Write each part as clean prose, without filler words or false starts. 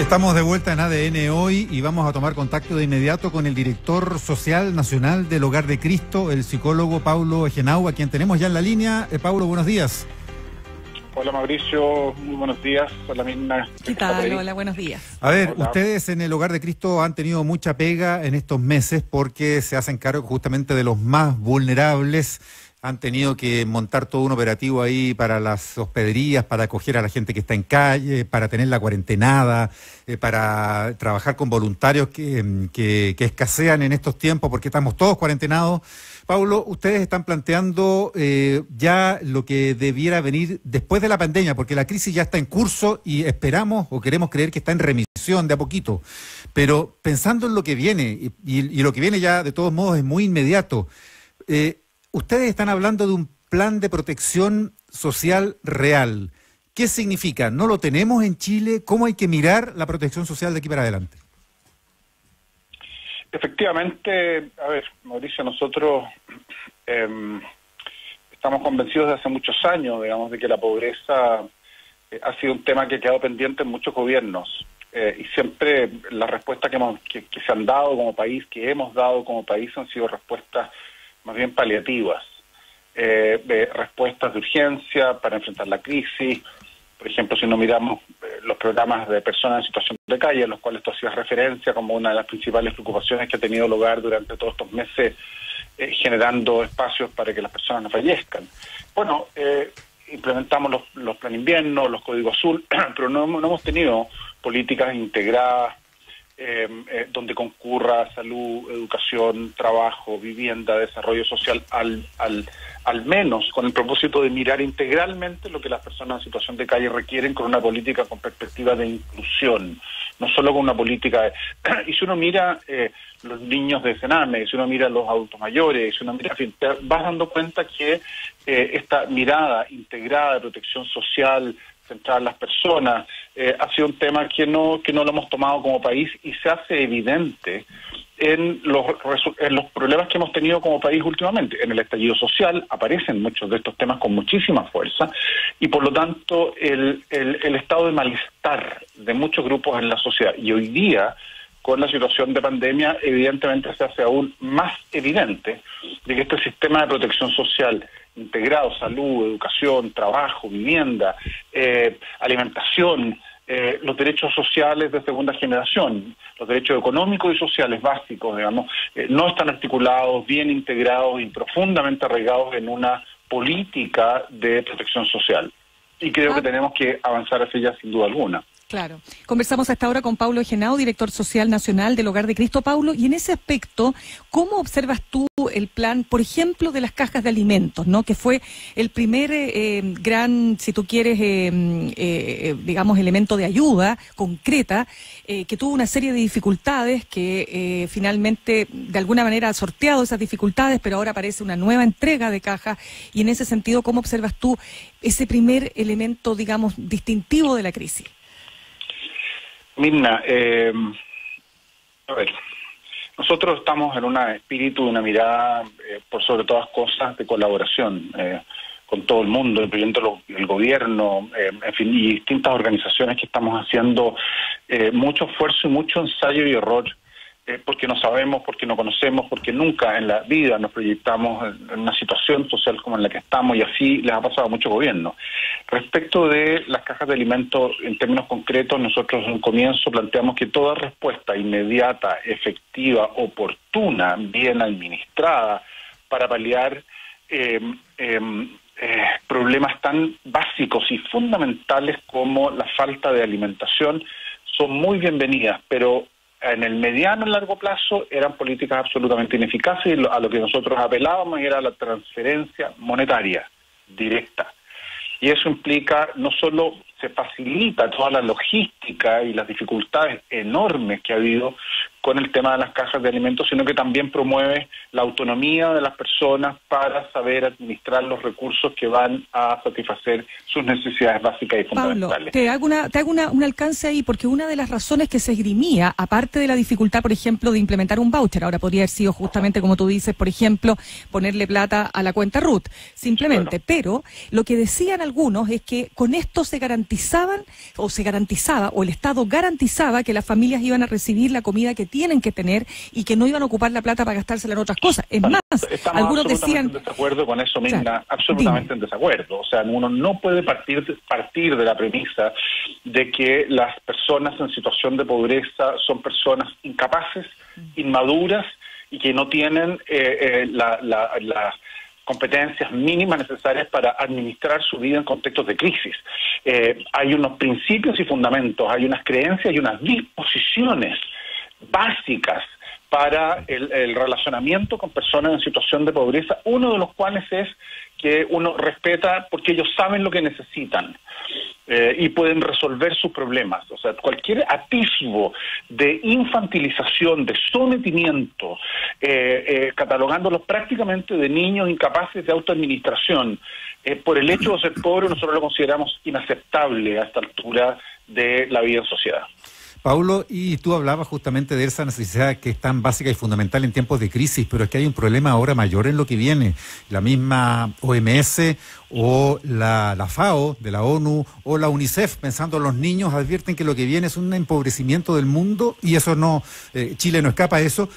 Estamos de vuelta en ADN hoy y vamos a tomar contacto de inmediato con el director social nacional del Hogar de Cristo, el psicólogo Paulo Egenau, a quien tenemos ya en la línea. Paulo, buenos días. Hola Mauricio, muy buenos días. Hola Mirna. ¿Qué tal? Hola, buenos días. A ver, Hola. Ustedes en el Hogar de Cristo han tenido mucha pega en estos meses porque se hacen cargo justamente de los más vulnerables. Han tenido que montar todo un operativo ahí para las hospederías, para acoger a la gente que está en calle, para tener la cuarentenada, para trabajar con voluntarios que escasean en estos tiempos porque estamos todos cuarentenados. Paulo, ustedes están planteando ya lo que debiera venir después de la pandemia, porque la crisis ya está en curso y esperamos o queremos creer que está en remisión de a poquito. Pero pensando en lo que viene, y lo que viene ya de todos modos es muy inmediato, ustedes están hablando de un plan de protección social real. ¿Qué significa? ¿No lo tenemos en Chile? ¿Cómo hay que mirar la protección social de aquí para adelante? Efectivamente, a ver, Mauricio, nosotros estamos convencidos desde hace muchos años, digamos, de que la pobreza ha sido un tema que ha quedado pendiente en muchos gobiernos. Y siempre las respuestas que se han dado como país, que hemos dado como país, han sido respuestas más bien paliativas, respuestas de urgencia para enfrentar la crisis. Por ejemplo, si no miramos los programas de personas en situación de calle, a los cuales tú hacías referencia como una de las principales preocupaciones que ha tenido lugar durante todos estos meses, generando espacios para que las personas no fallezcan. Bueno, implementamos los plan invierno, los códigos azul, pero no hemos tenido políticas integradas donde concurra salud, educación, trabajo, vivienda, desarrollo social, al menos con el propósito de mirar integralmente lo que las personas en situación de calle requieren con una política con perspectiva de inclusión, no solo con una política y si uno mira los niños de Sename, si uno mira los adultos mayores, si uno mira, en fin, te vas dando cuenta que esta mirada integrada de protección social centrar las personas, ha sido un tema que no lo hemos tomado como país y se hace evidente en los problemas que hemos tenido como país últimamente. En el estallido social aparecen muchos de estos temas con muchísima fuerza y por lo tanto el estado de malestar de muchos grupos en la sociedad. Y hoy día, con la situación de pandemia, evidentemente se hace aún más evidente de que este sistema de protección social integrado, salud, educación, trabajo, vivienda, alimentación, los derechos sociales de segunda generación, los derechos económicos y sociales básicos, digamos, no están articulados, bien integrados y profundamente arraigados en una política de protección social. Y creo que tenemos que avanzar hacia ella sin duda alguna. Claro. Conversamos hasta ahora con Paulo Egenau, director social nacional del Hogar de Cristo. Paulo, y en ese aspecto, ¿cómo observas tú el plan, por ejemplo, de las cajas de alimentos, ¿no? Que fue el primer gran, si tú quieres, digamos, elemento de ayuda concreta, que tuvo una serie de dificultades que finalmente, de alguna manera, ha sorteado esas dificultades, pero ahora aparece una nueva entrega de cajas. Y en ese sentido, ¿cómo observas tú ese primer elemento, digamos, distintivo de la crisis? Mirna, a ver, nosotros estamos en un espíritu, una mirada, por sobre todas cosas, de colaboración con todo el mundo, incluyendo el gobierno, en fin, y distintas organizaciones que estamos haciendo mucho esfuerzo y mucho ensayo y error, porque no sabemos, porque no conocemos, porque nunca en la vida nos proyectamos en una situación social como en la que estamos, y así les ha pasado a muchos gobiernos. Respecto de las cajas de alimentos, en términos concretos, nosotros en un comienzo planteamos que toda respuesta inmediata, efectiva, oportuna, bien administrada, para paliar problemas tan básicos y fundamentales como la falta de alimentación, son muy bienvenidas, pero en el mediano y largo plazo eran políticas absolutamente ineficaces, y a lo que nosotros apelábamos era la transferencia monetaria directa. Y eso implica, no solo se facilita toda la logística y las dificultades enormes que ha habido con el tema de las cajas de alimentos, sino que también promueve la autonomía de las personas para saber administrar los recursos que van a satisfacer sus necesidades básicas y fundamentales. Pablo, te hago un alcance ahí, porque una de las razones que se esgrimía, aparte de la dificultad, por ejemplo, de implementar un voucher, ahora podría haber sido justamente, como tú dices, por ejemplo, ponerle plata a la cuenta RUT, simplemente, pero lo que decían algunos es que con esto se garantizaba, o el Estado garantizaba que las familias iban a recibir la comida que tienen que tener y que no iban a ocupar la plata para gastársela en otras cosas. Es más, algunos decían... en desacuerdo con eso, Mirna, absolutamente en desacuerdo. O sea, uno no puede partir de la premisa de que las personas en situación de pobreza son personas incapaces, inmaduras y que no tienen las competencias mínimas necesarias para administrar su vida en contextos de crisis. Hay unos principios y fundamentos, hay unas creencias y unas disposiciones básicas para el relacionamiento con personas en situación de pobreza, uno de los cuales es que uno respeta porque ellos saben lo que necesitan y pueden resolver sus problemas. O sea, cualquier atisbo de infantilización, de sometimiento, catalogándolos prácticamente de niños incapaces de autoadministración, por el hecho de ser pobres, nosotros lo consideramos inaceptable a esta altura de la vida en sociedad. Paulo, y tú hablabas justamente de esa necesidad que es tan básica y fundamental en tiempos de crisis, pero es que hay un problema ahora mayor en lo que viene. La misma OMS o la FAO de la ONU o la UNICEF, pensando en los niños, advierten que lo que viene es un empobrecimiento del mundo y eso no, Chile no escapa a eso,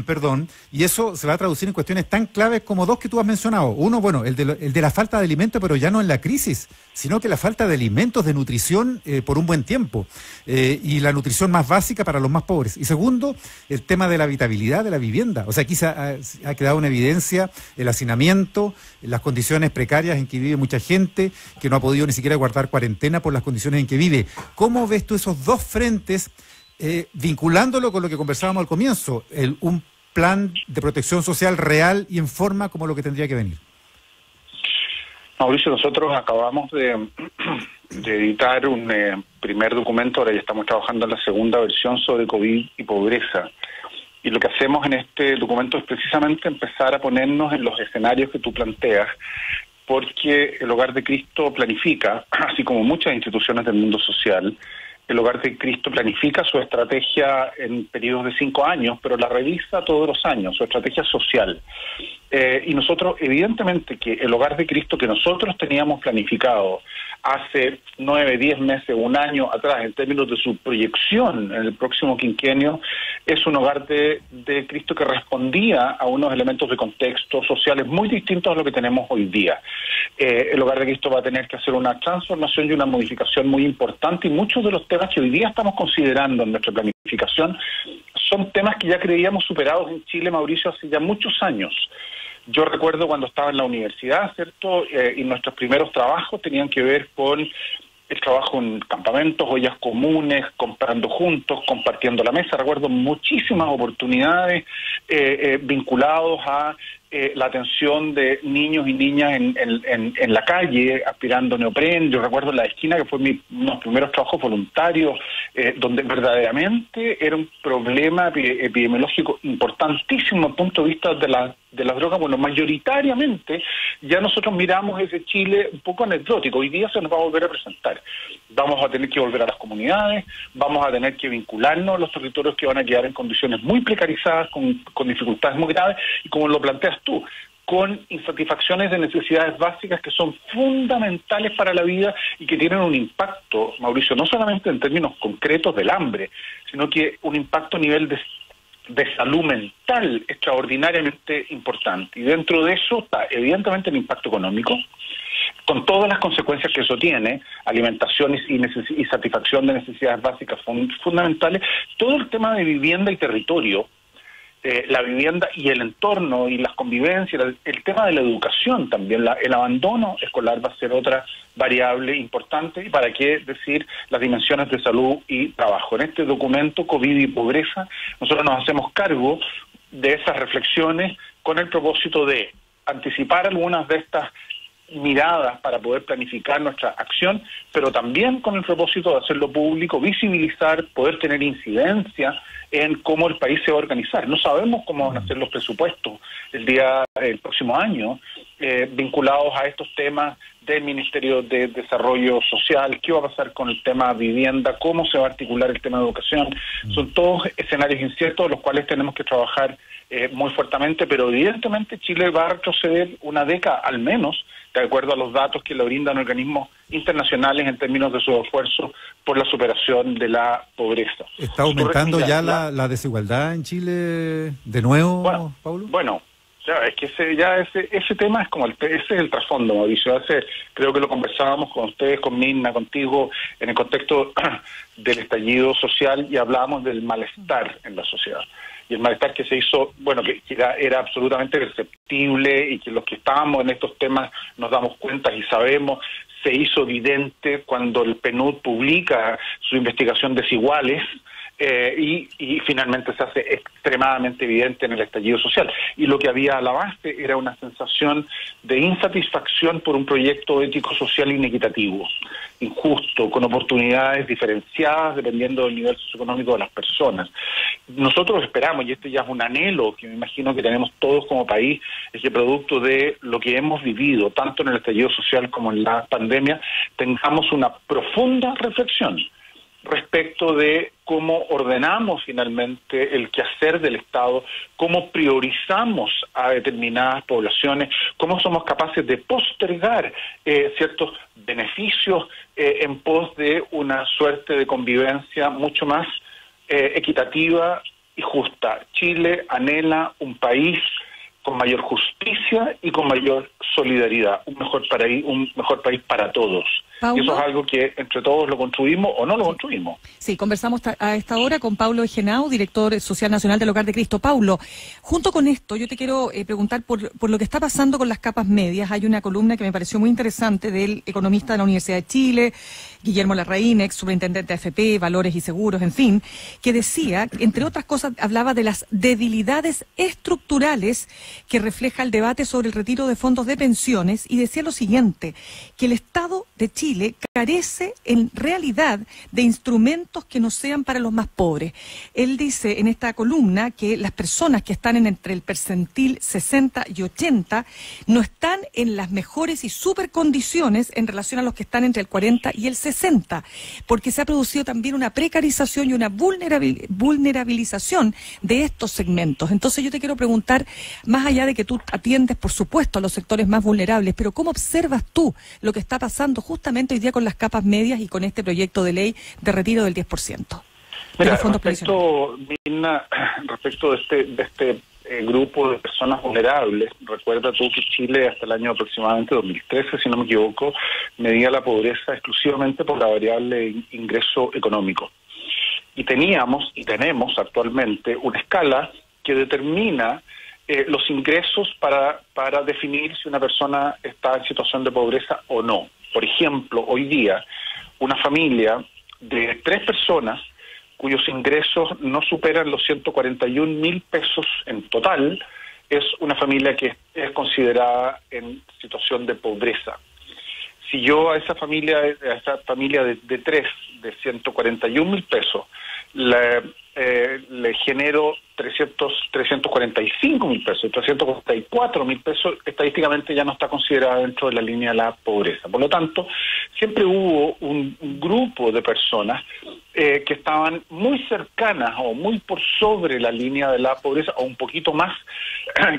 perdón, y eso se va a traducir en cuestiones tan claves como dos que tú has mencionado. Uno, bueno, el de la falta de alimentos, pero ya no en la crisis, sino que la falta de alimentos, de nutrición por un buen tiempo, y la nutrición más básica para los más pobres. Y segundo, el tema de la habitabilidad de la vivienda. O sea, aquí se ha quedado una evidencia el hacinamiento, las condiciones precarias en que vive mucha gente, que no ha podido ni siquiera guardar cuarentena por las condiciones en que vive. ¿Cómo ves tú esos dos frentes, vinculándolo con lo que conversábamos al comienzo, un plan de protección social real y en forma como lo que tendría que venir? Mauricio, nosotros acabamos de editar un primer documento, ahora ya estamos trabajando en la segunda versión sobre COVID y pobreza. Y lo que hacemos en este documento es precisamente empezar a ponernos en los escenarios que tú planteas, porque el Hogar de Cristo planifica, así como muchas instituciones del mundo social, el Hogar de Cristo planifica su estrategia en periodos de 5 años, pero la revisa todos los años, su estrategia social. Y nosotros, evidentemente, que el Hogar de Cristo que nosotros teníamos planificado hace 9, 10 meses, un año atrás, en términos de su proyección en el próximo quinquenio, es un Hogar de Cristo que respondía a unos elementos de contexto sociales muy distintos a lo que tenemos hoy día. El Hogar de Cristo va a tener que hacer una transformación y una modificación muy importante, y muchos de los temas que hoy día estamos considerando en nuestra planificación son temas que ya creíamos superados en Chile, Mauricio, hace ya muchos años. Yo recuerdo cuando estaba en la universidad, ¿cierto? Y nuestros primeros trabajos tenían que ver con el trabajo en campamentos, ollas comunes, comprando juntos, compartiendo la mesa. Recuerdo muchísimas oportunidades vinculados a la atención de niños y niñas en la calle, aspirando neopren. Yo recuerdo la esquina, que fue uno de los primeros trabajos voluntarios, donde verdaderamente era un problema epidemiológico importantísimo desde el punto de vista de las drogas. Bueno, mayoritariamente ya nosotros miramos ese Chile un poco anecdótico. Hoy día se nos va a volver a presentar. Vamos a tener que volver a las comunidades, vamos a tener que vincularnos a los territorios que van a quedar en condiciones muy precarizadas, con dificultades muy graves, y como lo planteas tú, con insatisfacciones de necesidades básicas que son fundamentales para la vida y que tienen un impacto, Mauricio, no solamente en términos concretos del hambre, sino que un impacto a nivel de salud mental extraordinariamente importante. Y dentro de eso está evidentemente el impacto económico, con todas las consecuencias que eso tiene, alimentación y satisfacción de necesidades básicas fundamentales, todo el tema de vivienda y territorio, la vivienda y el entorno y las convivencias, el tema de la educación también, el abandono escolar va a ser otra variable importante, y para qué decir las dimensiones de salud y trabajo. En este documento, COVID y pobreza, nosotros nos hacemos cargo de esas reflexiones con el propósito de anticipar algunas de estas miradas para poder planificar nuestra acción, pero también con el propósito de hacerlo público, visibilizar, poder tener incidencia en cómo el país se va a organizar. No sabemos cómo van a ser los presupuestos el próximo año, vinculados a estos temas del Ministerio de Desarrollo Social, qué va a pasar con el tema vivienda, cómo se va a articular el tema de educación. Son todos escenarios inciertos, los cuales tenemos que trabajar muy fuertemente, pero evidentemente Chile va a retroceder una década al menos, de acuerdo a los datos que le brindan organismos internacionales en términos de su esfuerzo por la superación de la pobreza. ¿Está aumentando ya la desigualdad en Chile de nuevo, bueno, Paulo? Bueno, es que ese tema es como ese es el trasfondo, Mauricio. Creo que lo conversábamos con ustedes, con Mirna, contigo, en el contexto del estallido social, y hablábamos del malestar en la sociedad. Y el malestar que se hizo, bueno, que era absolutamente perceptible, y que los que estábamos en estos temas nos damos cuenta y sabemos, se hizo evidente cuando el PNUD publica su investigación Desiguales, y finalmente se hace extremadamente evidente en el estallido social. Y lo que había a la base era una sensación de insatisfacción por un proyecto ético-social inequitativo, injusto, con oportunidades diferenciadas dependiendo del nivel socioeconómico de las personas. Nosotros esperamos, y este ya es un anhelo que me imagino que tenemos todos como país, es que producto de lo que hemos vivido, tanto en el estallido social como en la pandemia, tengamos una profunda reflexión respecto de cómo ordenamos finalmente el quehacer del Estado, cómo priorizamos a determinadas poblaciones, cómo somos capaces de postergar ciertos beneficios en pos de una suerte de convivencia mucho más equitativa y justa. Chile anhela un país con mayor justicia y con mayor solidaridad, un mejor país para todos. ¿Paulo? Y eso es algo que entre todos lo construimos o no lo construimos. Sí, conversamos a esta hora con Paulo Henao, director social nacional del Hogar de Cristo. Paulo, junto con esto, yo te quiero preguntar por lo que está pasando con las capas medias. Hay una columna que me pareció muy interesante del economista de la Universidad de Chile, Guillermo Larraín, ex superintendente de AFP, Valores y Seguros, en fin, que decía, entre otras cosas, hablaba de las debilidades estructurales que refleja el debate sobre el retiro de fondos de pensiones, y decía lo siguiente, que el Estado de Chile carece en realidad de instrumentos que no sean para los más pobres. Él dice en esta columna que las personas que están entre el percentil 60 y 80 no están en las mejores y super condiciones en relación a los que están entre el 40 y el 60, porque se ha producido también una precarización y una vulnerabilización de estos segmentos. Entonces yo te quiero preguntar, más allá de que tú atiendes, por supuesto, a los sectores más vulnerables, pero ¿cómo observas tú lo que está pasando justamente hoy día con las capas medias y con este proyecto de ley de retiro del 10%? Mira, respecto de este grupo de personas vulnerables, recuerda tú que Chile hasta el año aproximadamente 2013, si no me equivoco, medía la pobreza exclusivamente por la variable ingreso económico. Y teníamos y tenemos actualmente una escala que determina los ingresos para definir si una persona está en situación de pobreza o no. Por ejemplo, hoy día, una familia de 3 personas cuyos ingresos no superan los 141.000 pesos en total, es una familia que es considerada en situación de pobreza. Si yo a esa familia de 3 de 141.000 pesos le genero 345.000 pesos, 344.000 pesos, estadísticamente ya no está considerada dentro de la línea de la pobreza. Por lo tanto, siempre hubo un grupo de personas que estaban muy cercanas o muy por sobre la línea de la pobreza, o un poquito más,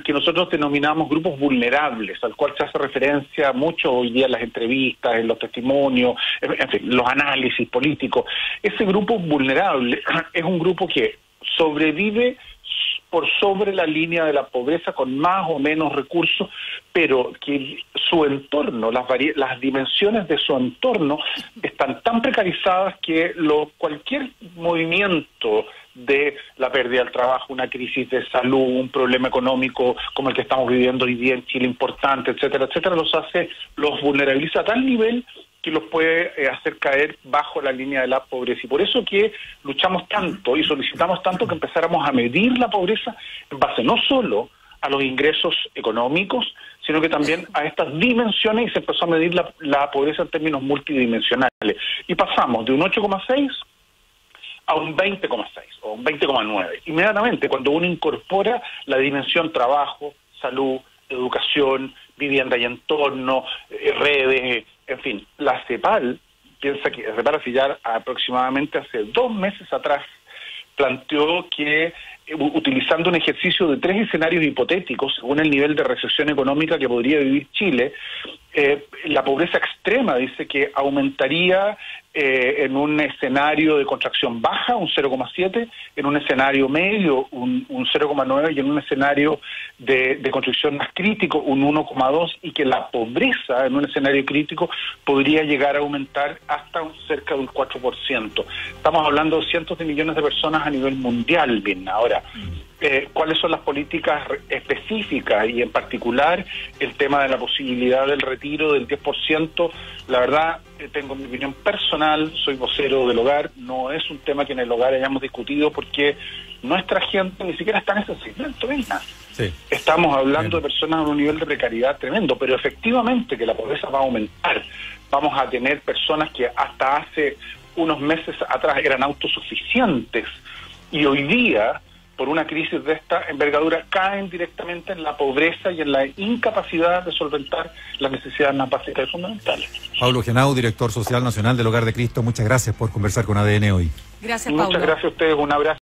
que nosotros denominamos grupos vulnerables, al cual se hace referencia mucho hoy día en las entrevistas, en los testimonios, en fin, los análisis políticos. Ese grupo vulnerable es un grupo que sobrevive por sobre la línea de la pobreza con más o menos recursos, pero que su entorno, las dimensiones de su entorno están tan precarizadas que cualquier movimiento de la pérdida del trabajo, una crisis de salud, un problema económico como el que estamos viviendo hoy día en Chile importante, etcétera, etcétera, los vulnerabiliza a tal nivel que los puede hacer caer bajo la línea de la pobreza. Y por eso que luchamos tanto y solicitamos tanto que empezáramos a medir la pobreza en base no solo a los ingresos económicos, sino que también a estas dimensiones, y se empezó a medir la pobreza en términos multidimensionales. Y pasamos de un 8,6 a un 20,6 o un 20,9. Inmediatamente, cuando uno incorpora la dimensión trabajo, salud, educación, vivienda y entorno, redes, en fin, la CEPAL, piensa que la CEPAL hace ya aproximadamente hace 2 meses atrás, planteó que utilizando un ejercicio de 3 escenarios hipotéticos, según el nivel de recesión económica que podría vivir Chile, la pobreza extrema dice que aumentaría en un escenario de contracción baja un 0,7, en un escenario medio un 0,9 y en un escenario de construcción más crítico un 1,2, y que la pobreza en un escenario crítico podría llegar a aumentar hasta cerca del 4%. Estamos hablando de cientos de millones de personas a nivel mundial, bien. Ahora, ¿cuáles son las políticas específicas y en particular el tema de la posibilidad del retiro del 10%? La verdad, tengo mi opinión personal, soy vocero del hogar, no es un tema que en el hogar hayamos discutido porque nuestra gente ni siquiera está en ese segmento, ¿verdad? Sí. Estamos hablando de personas a un nivel de precariedad tremendo, pero efectivamente que la pobreza va a aumentar. Vamos a tener personas que hasta hace unos meses atrás eran autosuficientes y hoy día, por una crisis de esta envergadura, caen directamente en la pobreza y en la incapacidad de solventar las necesidades más básicas y fundamentales. Pablo Henao, director social nacional del Hogar de Cristo, muchas gracias por conversar con ADN hoy. Gracias, Pablo. Muchas gracias a ustedes, un abrazo.